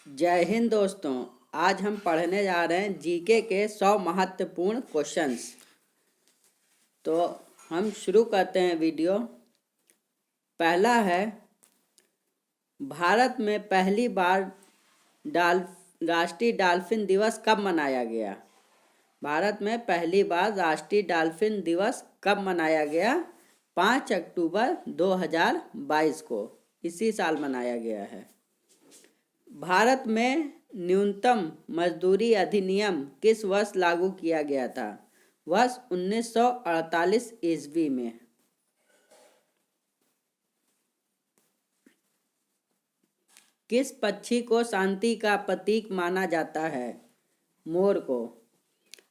जय हिंद दोस्तों। आज हम पढ़ने जा रहे हैं जीके के 100 महत्वपूर्ण क्वेश्चंस। तो हम शुरू करते हैं वीडियो। पहला है, भारत में पहली बार राष्ट्रीय डॉल्फिन दिवस कब मनाया गया? भारत में पहली बार राष्ट्रीय डॉल्फिन दिवस कब मनाया गया? 5 अक्टूबर 2022 को, इसी साल मनाया गया है। भारत में न्यूनतम मजदूरी अधिनियम किस वर्ष लागू किया गया था? वर्ष 1948 ईस्वी में। किस पक्षी को शांति का प्रतीक माना जाता है? मोर को।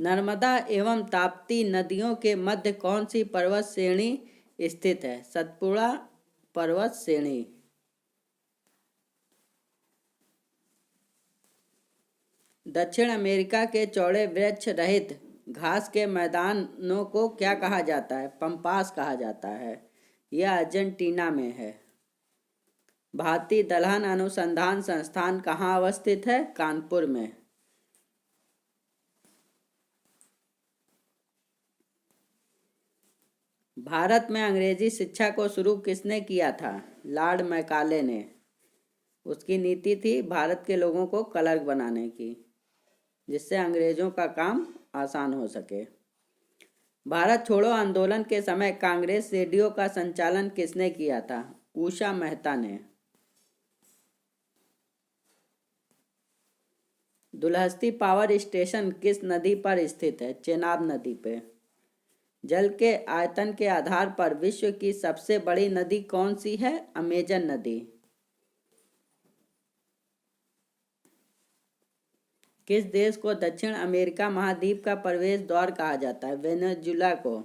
नर्मदा एवं ताप्ती नदियों के मध्य कौन सी पर्वत श्रेणी स्थित है? सतपुड़ा पर्वत श्रेणी। दक्षिण अमेरिका के चौड़े वृक्ष रहित घास के मैदानों को क्या कहा जाता है? पम्पास कहा जाता है। यह अर्जेंटीना में है। भारतीय दलहन अनुसंधान संस्थान कहाँ अवस्थित है? कानपुर में। भारत में अंग्रेजी शिक्षा को शुरू किसने किया था? लॉर्ड मैकाले ने। उसकी नीति थी भारत के लोगों को क्लर्क बनाने की, जिससे अंग्रेजों का काम आसान हो सके। भारत छोड़ो आंदोलन के समय कांग्रेस रेडियो का संचालन किसने किया था? उषा मेहता ने। दुलहस्ती पावर स्टेशन किस नदी पर स्थित है? चेनाब नदी पे। जल के आयतन के आधार पर विश्व की सबसे बड़ी नदी कौन सी है? अमेजन नदी। किस देश को दक्षिण अमेरिका महाद्वीप का प्रवेश द्वार कहा जाता है? वेनेजुला को।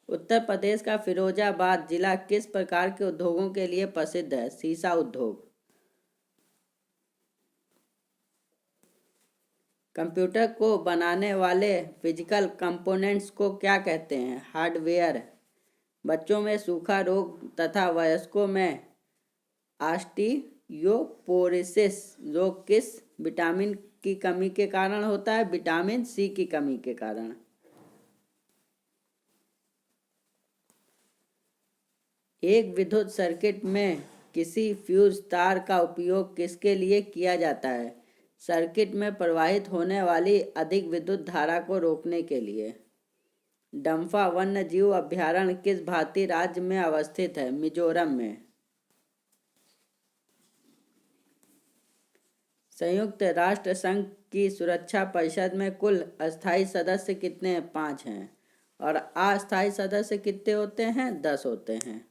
उत्तर प्रदेश का फिरोजाबाद जिला किस प्रकार के उद्योगों के लिए प्रसिद्ध है? सीसा उद्योग। कंप्यूटर को बनाने वाले फिजिकल कंपोनेंट्स को क्या कहते हैं? हार्डवेयर। बच्चों में सूखा रोग तथा वयस्कों में ऑस्टियोपोरोसिस रोग किस विटामिन की कमी के कारण होता है? विटामिन सी की कमी के कारण। एक विद्युत सर्किट में किसी फ्यूज तार का उपयोग किसके लिए किया जाता है? सर्किट में प्रवाहित होने वाली अधिक विद्युत धारा को रोकने के लिए। डम्फा वन्य जीव अभयारण्य किस भारतीय राज्य में अवस्थित है? मिजोरम में। संयुक्त राष्ट्र संघ की सुरक्षा परिषद में कुल अस्थायी सदस्य कितने हैं? 5 हैं। और अस्थायी सदस्य कितने होते हैं? 10 होते हैं।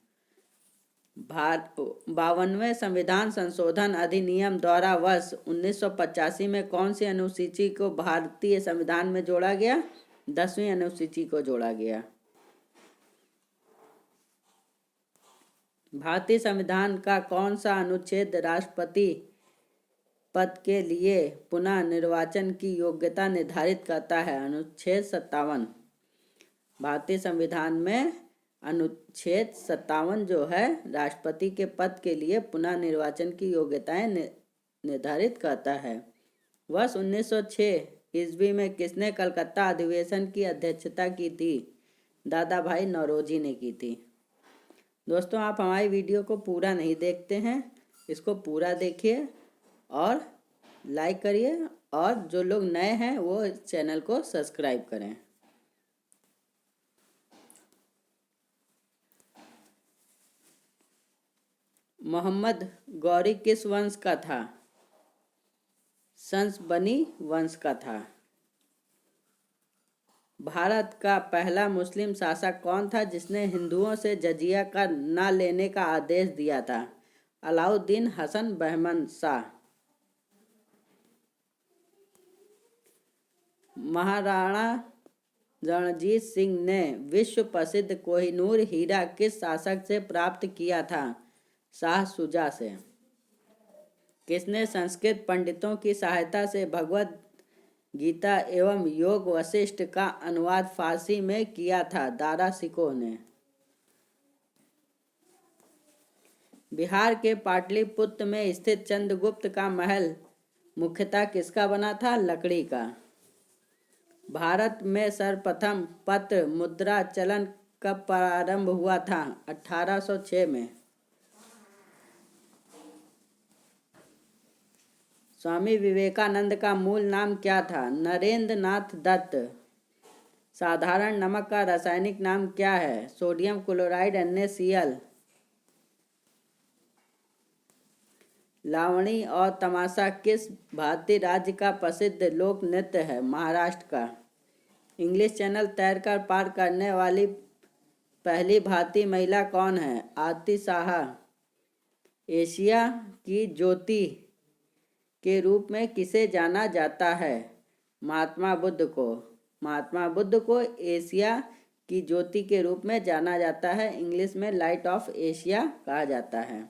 52वें संविधान संशोधन अधिनियम द्वारा वर्ष 1985 में कौन सी अनुसूची को भारतीय संविधान में जोड़ा गया? 10वीं अनुसूची को जोड़ा गया। भारतीय संविधान का कौन सा अनुच्छेद राष्ट्रपति पद के लिए पुनः निर्वाचन की योग्यता निर्धारित करता है? अनुच्छेद 57। भारतीय संविधान में अनुच्छेद 57 जो है राष्ट्रपति के पद के लिए पुनः निर्वाचन की योग्यताएं निर्धारित करता है। वर्ष 1906 ईस्वी में किसने कलकत्ता अधिवेशन की अध्यक्षता की थी? दादा भाई नौरोजी ने की थी। दोस्तों, आप हमारी वीडियो को पूरा नहीं देखते हैं, इसको पूरा देखिए और लाइक करिए, और जो लोग नए हैं वो इस चैनल को सब्सक्राइब करें। मोहम्मद गौरी किस वंश का था? सनसबनी वंश का था। भारत का पहला मुस्लिम शासक कौन था जिसने हिंदुओं से जजिया कर न लेने का आदेश दिया था? अलाउद्दीन हसन बहमन शाह। महाराणा रणजीत सिंह ने विश्व प्रसिद्ध कोहिनूर हीरा किस शासक से प्राप्त किया था? शाह शुजा से। किसने संस्कृत पंडितों की सहायता से भगवद गीता एवं योग वशिष्ठ का अनुवाद फारसी में किया था? दारा शिकोह ने। बिहार के पाटलिपुत्र में स्थित चंद्रगुप्त का महल मुख्यतः किसका बना था? लकड़ी का। भारत में सर्वप्रथम पत्र मुद्रा चलन कब प्रारंभ हुआ था? 1806 में। स्वामी विवेकानंद का मूल नाम क्या था? नरेंद्र नाथ दत्त। साधारण नमक का रासायनिक नाम क्या है? Sodium chloride NaCl। लावणी और तमाशा किस भारतीय राज्य का प्रसिद्ध लोक नृत्य है? महाराष्ट्र का। इंग्लिश चैनल तैरकर पार करने वाली पहली भारतीय महिला कौन है? आरती साहा। एशिया की ज्योति के रूप में किसे जाना जाता है? महात्मा बुद्ध को। महात्मा बुद्ध को एशिया की ज्योति के रूप में जाना जाता है। इंग्लिश में लाइट ऑफ एशिया कहा जाता है।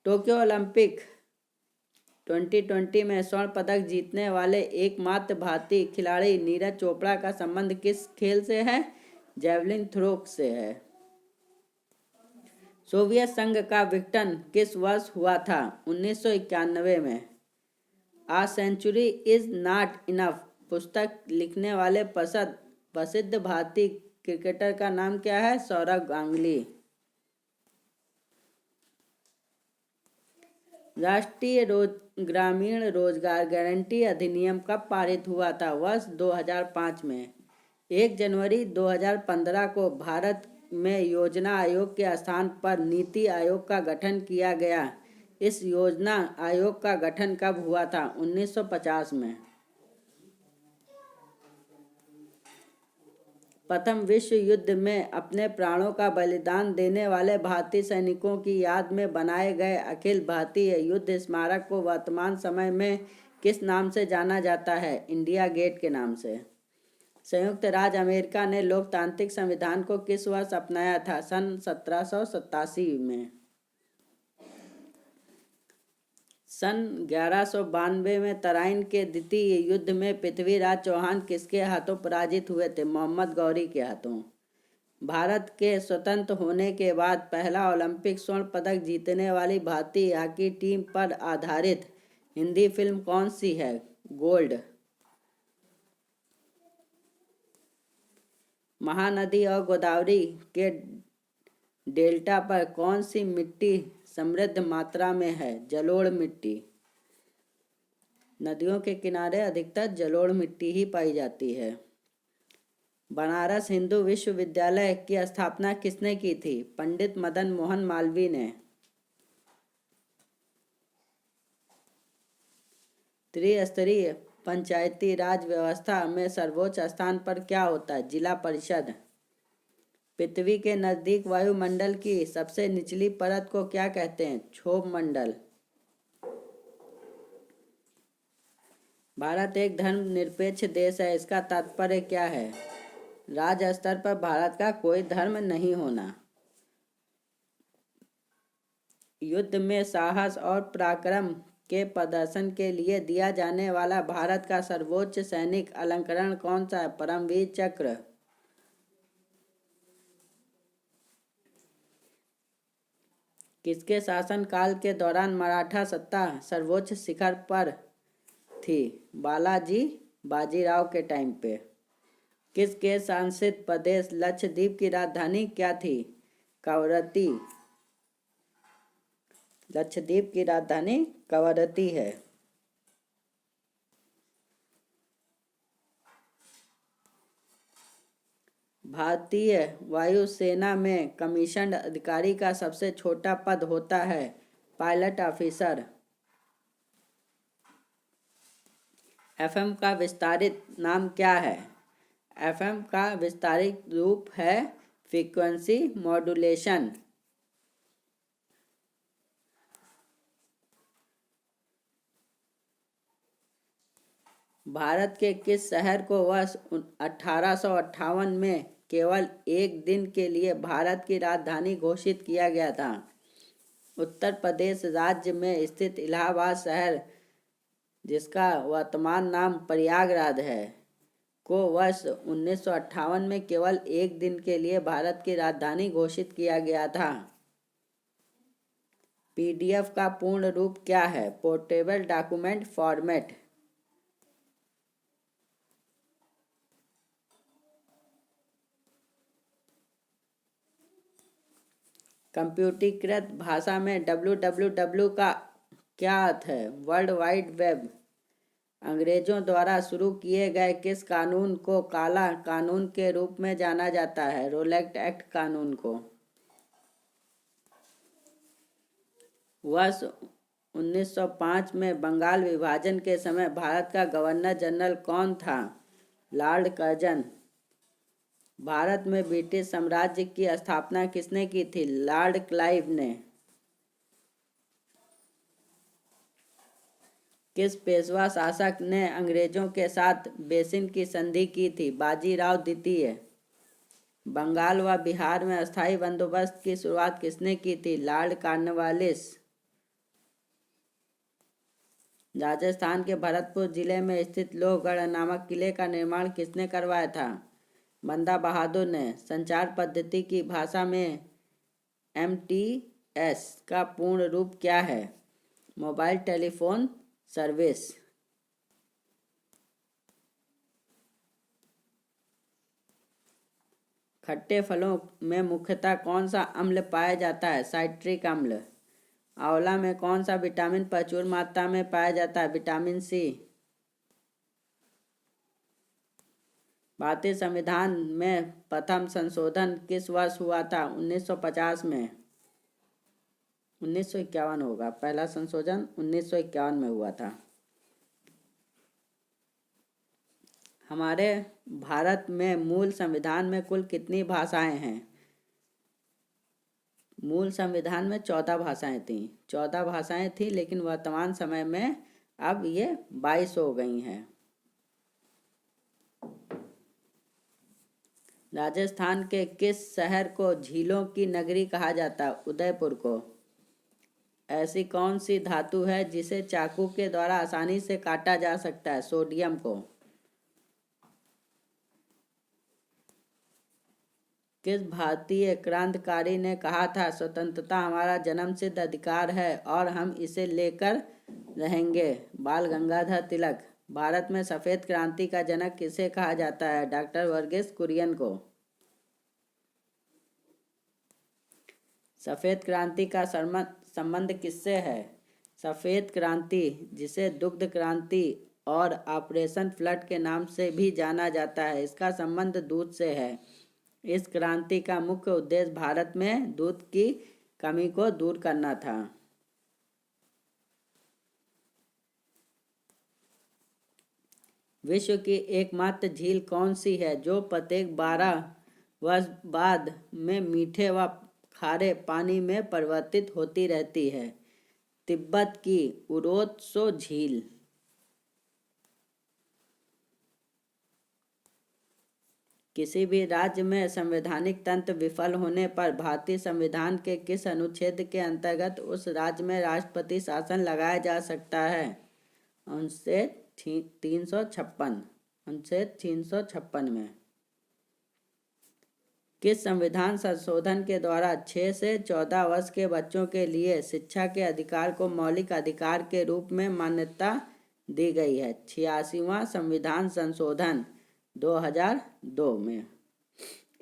टोक्यो ओलंपिक 2020 में स्वर्ण पदक जीतने वाले एकमात्र भारतीय खिलाड़ी नीरज चोपड़ा का संबंध किस खेल से है? जेवलिन थ्रो से है। सोवियत संघ का विघटन किस वर्ष हुआ था? 1991 में। आ सेंचुरी इज नॉट इनफ पुस्तक लिखने वाले प्रसिद्ध भारतीय क्रिकेटर का नाम क्या है? सौरव गांगुली। राष्ट्रीय ग्रामीण रोजगार गारंटी अधिनियम कब पारित हुआ था? वर्ष 2005 में। 1 जनवरी 2015 को भारत में योजना आयोग के स्थान पर नीति आयोग का गठन किया गया। इस योजना आयोग का गठन कब हुआ था? 1950 में। प्रथम विश्व युद्ध में अपने प्राणों का बलिदान देने वाले भारतीय सैनिकों की याद में बनाए गए अखिल भारतीय युद्ध स्मारक को वर्तमान समय में किस नाम से जाना जाता है? इंडिया गेट के नाम से। संयुक्त राज्य अमेरिका ने लोकतांत्रिक संविधान को किस वर्ष अपनाया था? सन 1787 में। सन 1192 में तराइन के द्वितीय युद्ध में पृथ्वीराज चौहान किसके हाथों पराजित हुए थे? मोहम्मद गौरी के हाथों। भारत के स्वतंत्र होने के बाद पहला ओलंपिक स्वर्ण पदक जीतने वाली भारतीय हॉकी टीम पर आधारित हिंदी फिल्म कौन सी है? गोल्ड। महानदी और गोदावरी के डेल्टा पर कौन सी मिट्टी समृद्ध मात्रा में है? जलोढ़ मिट्टी। नदियों के किनारे अधिकतर जलोढ़ मिट्टी ही पाई जाती है। बनारस हिंदू विश्वविद्यालय की स्थापना किसने की थी? पंडित मदन मोहन मालवीय ने। त्रिस्तरीय पंचायती राज व्यवस्था में सर्वोच्च स्थान पर क्या होता है? जिला परिषद। पृथ्वी के नजदीक वायुमंडल की सबसे निचली परत को क्या कहते हैं? क्षोभ मंडल। भारत एक धर्मनिरपेक्ष देश है, इसका तात्पर्य क्या है? राज्य स्तर पर भारत का कोई धर्म नहीं होना। युद्ध में साहस और पराक्रम के प्रदर्शन के लिए दिया जाने वाला भारत का सर्वोच्च सैनिक अलंकरण कौन सा है? परमवीर चक्र। किसके शासनकाल के दौरान मराठा सत्ता सर्वोच्च शिखर पर थी? बालाजी बाजीराव के टाइम पे। किसके शासित प्रदेश लक्षद्वीप की राजधानी क्या थी? कवरत्ती। लक्षद्वीप की राजधानी कवरत्ती है। भारतीय वायुसेना में कमीशन्ड अधिकारी का सबसे छोटा पद होता है पायलट ऑफिसर। एफएम का विस्तारित नाम क्या है? एफएम का विस्तारित रूप है फ्रीक्वेंसी मॉड्यूलेशन। भारत के किस शहर को वर्ष 1858 में केवल एक दिन के लिए भारत की राजधानी घोषित किया गया था? उत्तर प्रदेश राज्य में स्थित इलाहाबाद शहर, जिसका वर्तमान नाम प्रयागराज है, को वर्ष 1958 में केवल एक दिन के लिए भारत की राजधानी घोषित किया गया था। पीडीएफ का पूर्ण रूप क्या है? Portable document format. कंप्यूटरीकृत भाषा में www का क्या अर्थ है? World wide web. अंग्रेजों द्वारा शुरू किए गए किस कानून को काला कानून के रूप में जाना जाता है? रोलेट एक्ट कानून को। वर्ष 1905 में बंगाल विभाजन के समय भारत का गवर्नर जनरल कौन था? Lord Curzon. भारत में ब्रिटिश साम्राज्य की स्थापना किसने की थी? लॉर्ड क्लाइव ने। किस पेशवा शासक ने अंग्रेजों के साथ बेसिन की संधि की थी? बाजीराव द्वितीय। बंगाल व बिहार में अस्थायी बंदोबस्त की शुरुआत किसने की थी? Lord Cornwallis. राजस्थान के भरतपुर जिले में स्थित लोहगढ़ नामक किले का निर्माण किसने करवाया था? बंदा बहादुर ने। संचार पद्धति की भाषा में एमटीएस का पूर्ण रूप क्या है? Mobile telephone service. खट्टे फलों में मुख्यतः कौन सा अम्ल पाया जाता है? साइट्रिक अम्ल। आंवला में कौन सा विटामिन प्रचुर मात्रा में पाया जाता है? Vitamin C. भारतीय संविधान में प्रथम संशोधन किस वर्ष हुआ था? 1950 में। 1951 होगा। पहला संशोधन 1951 में हुआ था। हमारे भारत में मूल संविधान में कुल कितनी भाषाएं हैं? मूल संविधान में 14 भाषाएं थीं। 14 भाषाएं थीं, लेकिन वर्तमान समय में अब ये 22 हो गई हैं। राजस्थान के किस शहर को झीलों की नगरी कहा जाता है? उदयपुर को। ऐसी कौन सी धातु है जिसे चाकू के द्वारा आसानी से काटा जा सकता है? सोडियम को। किस भारतीय क्रांतिकारी ने कहा था स्वतंत्रता हमारा जन्मसिद्ध अधिकार है और हम इसे लेकर रहेंगे? बाल गंगाधर तिलक। भारत में सफ़ेद क्रांति का जनक किसे कहा जाता है? डॉक्टर वर्गीस कुरियन को। सफ़ेद क्रांति का संबंध किससे है? सफ़ेद क्रांति, जिसे दुग्ध क्रांति और ऑपरेशन फ्लड के नाम से भी जाना जाता है, इसका संबंध दूध से है। इस क्रांति का मुख्य उद्देश्य भारत में दूध की कमी को दूर करना था। विश्व की एकमात्र झील कौन सी है जो प्रत्येक 12 वर्ष बाद में मीठे व खारे पानी में परिवर्तित होती रहती है? तिब्बत की उरोत्सो झील। किसी भी राज्य में संवैधानिक तंत्र विफल होने पर भारतीय संविधान के किस अनुच्छेद के अंतर्गत उस राज्य में राष्ट्रपति शासन लगाया जा सकता है? अनुच्छेद 356। अनुच्छेद 356 में। किस संविधान संशोधन के द्वारा 6 से 14 वर्ष के बच्चों के लिए शिक्षा के अधिकार को मौलिक अधिकार के रूप में मान्यता दी गई है? 86वां संविधान संशोधन 2002 में।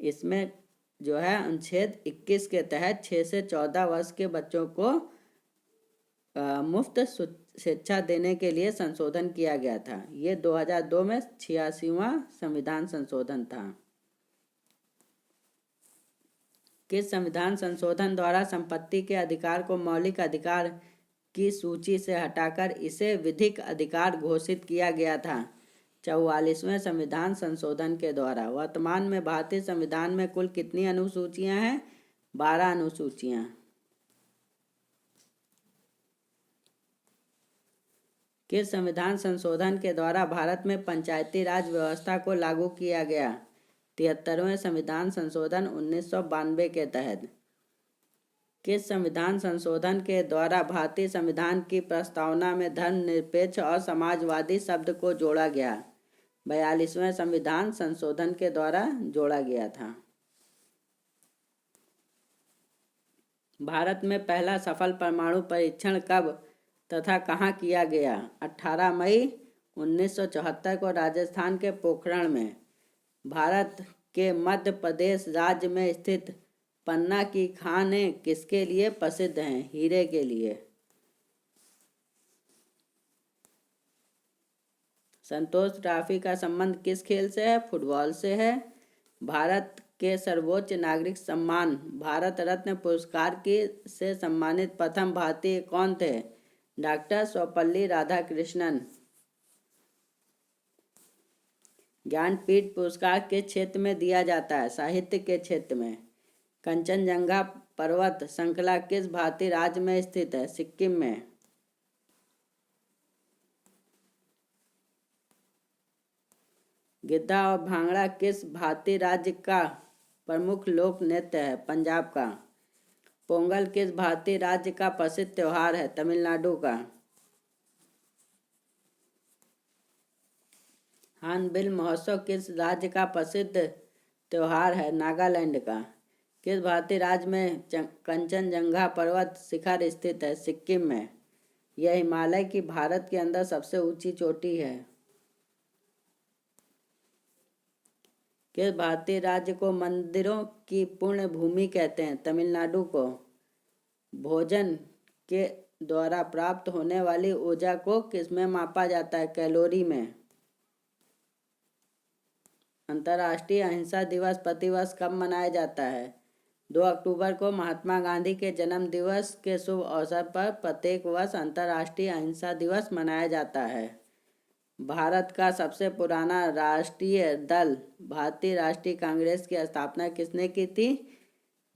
इसमें जो है अनुच्छेद 21 के तहत 6 से 14 वर्ष के बच्चों को मुफ्त शिक्षा देने के लिए संशोधन किया गया था। ये 2002 में 86वां संविधान संशोधन था। किस संविधान संशोधन द्वारा संपत्ति के अधिकार को मौलिक अधिकार की सूची से हटाकर इसे विधिक अधिकार घोषित किया गया था? 44वें संविधान संशोधन के द्वारा। वर्तमान में भारतीय संविधान में कुल कितनी अनुसूचियां हैं? 12 अनुसूचियां। किस संविधान संशोधन के द्वारा भारत में पंचायती राज व्यवस्था को लागू किया गया? 73वें संविधान संशोधन 1992 के तहत। किस संविधान संशोधन के द्वारा भारतीय संविधान की प्रस्तावना में धर्मनिरपेक्ष और समाजवादी शब्द को जोड़ा गया? 42वें संविधान संशोधन के द्वारा जोड़ा गया था। भारत में पहला सफल परमाणु परीक्षण कब तथा कहाँ किया गया? 18 मई 1974 को राजस्थान के पोखरण में। भारत के मध्य प्रदेश राज्य में स्थित पन्ना की खानें किसके लिए प्रसिद्ध हैं? हीरे के लिए। संतोष ट्रॉफी का संबंध किस खेल से है? फुटबॉल से है। भारत के सर्वोच्च नागरिक सम्मान भारत रत्न पुरस्कार की से सम्मानित प्रथम भारतीय कौन थे? डॉक्टर सर्वपल्ली राधाकृष्णन। ज्ञानपीठ पुरस्कार किस क्षेत्र में दिया जाता है? साहित्य के क्षेत्र में। कंचनजंगा पर्वत श्रृंखला किस भारतीय राज्य में स्थित है? सिक्किम में। गिद्धा और भांगड़ा किस भारतीय राज्य का प्रमुख लोक नृत्य है? पंजाब का। पोंगल किस भारतीय राज्य का प्रसिद्ध त्योहार है? तमिलनाडु का। हार्नबिल महोत्सव किस राज्य का प्रसिद्ध त्योहार है? नागालैंड का। किस भारतीय राज्य में कंचनजंगा पर्वत शिखर स्थित है? सिक्किम में। यह हिमालय की भारत के अंदर सबसे ऊंची चोटी है। किस भारतीय राज्य को मंदिरों की पुण्य भूमि कहते हैं? तमिलनाडु को। भोजन के द्वारा प्राप्त होने वाली ऊर्जा को किसमें मापा जाता है? कैलोरी में। अंतर्राष्ट्रीय अहिंसा दिवस प्रतिवर्ष कब मनाया जाता है? 2 अक्टूबर को महात्मा गांधी के जन्म दिवस के शुभ अवसर पर प्रत्येक वर्ष अंतर्राष्ट्रीय अहिंसा दिवस मनाया जाता है। भारत का सबसे पुराना राष्ट्रीय दल भारतीय राष्ट्रीय कांग्रेस की स्थापना किसने की थी?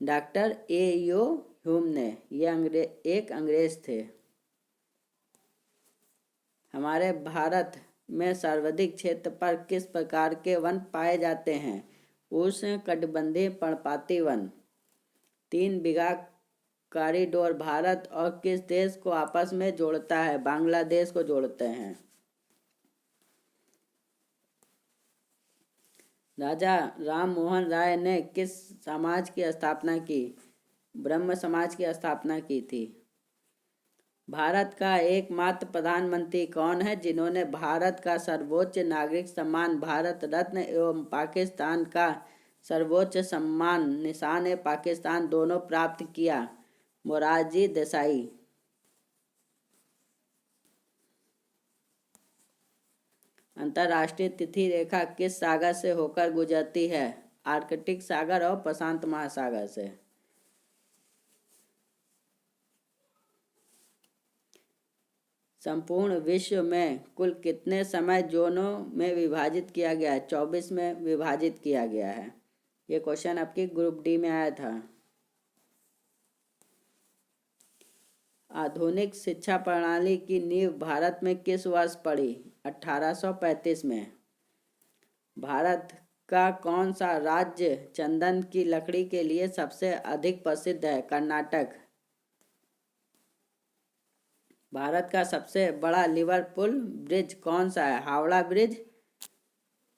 Doctor A.U. ह्यूम ने। ये एक अंग्रेज थे। हमारे भारत में सर्वाधिक क्षेत्र पर किस प्रकार के वन पाए जाते हैं? उष्णकटिबंधीय पर्णपाती वन। 3 बीघा कॉरिडोर भारत और किस देश को आपस में जोड़ता है? बांग्लादेश को जोड़ते हैं। राजा राम मोहन राय ने किस समाज की स्थापना की? ब्रह्म समाज की स्थापना की थी। भारत का एकमात्र प्रधानमंत्री कौन है जिन्होंने भारत का सर्वोच्च नागरिक सम्मान भारत रत्न एवं पाकिस्तान का सर्वोच्च सम्मान निशान पाकिस्तान दोनों प्राप्त किया? मोरारजी देसाई। अंतर्राष्ट्रीय तिथि रेखा किस सागर से होकर गुजरती है? आर्कटिक सागर और प्रशांत महासागर से। संपूर्ण विश्व में कुल कितने समय जोनों में विभाजित किया गया है? 24 में विभाजित किया गया है। ये क्वेश्चन आपकी ग्रुप डी में आया था। आधुनिक शिक्षा प्रणाली की नींव भारत में किस वर्ष पड़ी? 1835 में। भारत का कौन सा राज्य चंदन की लकड़ी के लिए सबसे अधिक प्रसिद्ध है? कर्नाटक। भारत का सबसे बड़ा लिवरपूल ब्रिज कौन सा है? Howrah bridge,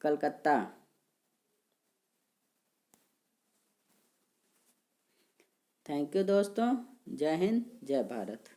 Calcutta. Thank you दोस्तों। जय हिंद, जय भारत।